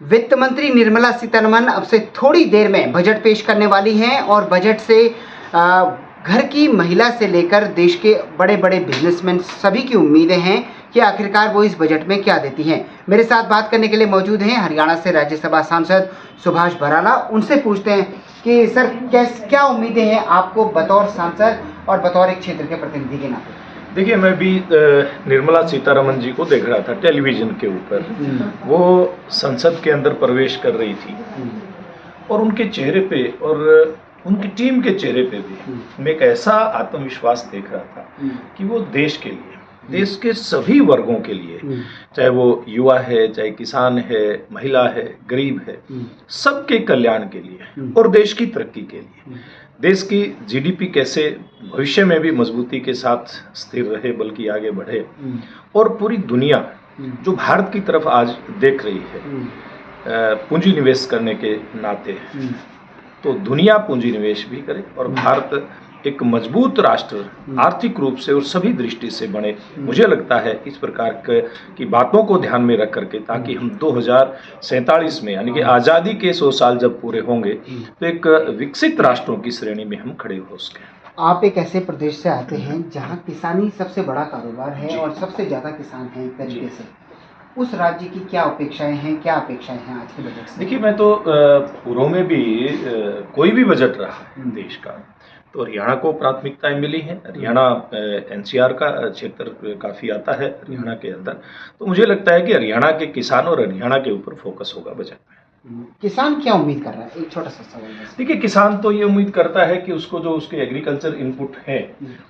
वित्त मंत्री निर्मला सीतारमण अब से थोड़ी देर में बजट पेश करने वाली हैं और बजट से घर की महिला से लेकर देश के बड़े बड़े बिजनेसमैन सभी की उम्मीदें हैं कि आखिरकार वो इस बजट में क्या देती हैं। मेरे साथ बात करने के लिए मौजूद हैं हरियाणा से राज्यसभा सांसद सुभाष बराला। उनसे पूछते हैं कि सर क्या उम्मीदें हैं आपको बतौर सांसद और बतौर एक क्षेत्र के प्रतिनिधि के नाते। देखिए, मैं भी निर्मला सीतारमण जी को देख रहा था टेलीविज़न के ऊपर। वो संसद के अंदर प्रवेश कर रही थी और उनके चेहरे पे और उनकी टीम के चेहरे पे भी मैं एक ऐसा आत्मविश्वास देख रहा था कि वो देश के लिए, देश के सभी वर्गों के लिए, चाहे वो युवा है, चाहे किसान है, महिला है, गरीब है, सबके कल्याण के लिए और देश की तरक्की के लिए, देश की जीडीपी कैसे भविष्य में भी मजबूती के साथ स्थिर रहे बल्कि आगे बढ़े, और पूरी दुनिया जो भारत की तरफ आज देख रही है पूंजी निवेश करने के नाते, तो दुनिया पूंजी निवेश भी करे और भारत एक मजबूत राष्ट्र आर्थिक रूप से और सभी दृष्टि से बने। मुझे लगता है इस प्रकार की बातों को ध्यान में रख करके, ताकि हम 2047 में यानी कि आज़ादी के 100 साल जब पूरे होंगे तो एक विकसित राष्ट्रों की श्रेणी में हम खड़े हो सकें। आप एक ऐसे प्रदेश से आते हैं जहां किसानी सबसे बड़ा कारोबार है और सबसे ज़्यादा किसान हैं एक तरीके से। उस राज्य की क्या अपेक्षाएं हैं, क्या अपेक्षाएं हैं आज के बजट से? देखिए, मैं तो पूर्व में भी कोई भी बजट रहा देश का तो हरियाणा को प्राथमिकताएं मिली हैं। हरियाणा एनसीआर का क्षेत्र काफ़ी आता है हरियाणा के अंदर, तो मुझे लगता है कि हरियाणा के किसान और हरियाणा के ऊपर फोकस होगा बजट में। किसान क्या उम्मीद कर रहा है? एक छोटा सा सवाल है। देखिए, किसान तो ये उम्मीद करता है कि उसको जो उसके एग्रीकल्चर इनपुट है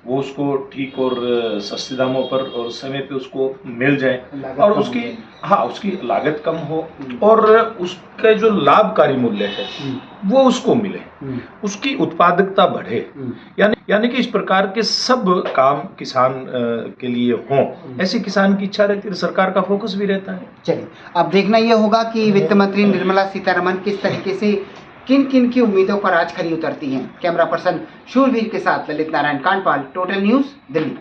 वो उसको ठीक और सस्ते दामों पर और समय पे उसको मिल जाए और उसकी लागत कम हो और उसका जो लाभकारी मूल्य है वो उसको मिले, उसकी उत्पादकता बढ़े, यानी कि इस प्रकार के सब काम किसान के लिए हों, ऐसी किसान की इच्छा रहती है, सरकार का फोकस भी रहता है। चलिए, अब देखना यह होगा कि वित्त मंत्री निर्मला सीतारमण किस तरीके से किन किन की उम्मीदों पर आज खरी उतरती हैं। कैमरा पर्सन शूरवीर के साथ ललित नारायण कांडपाल, टोटल न्यूज़, दिल्ली।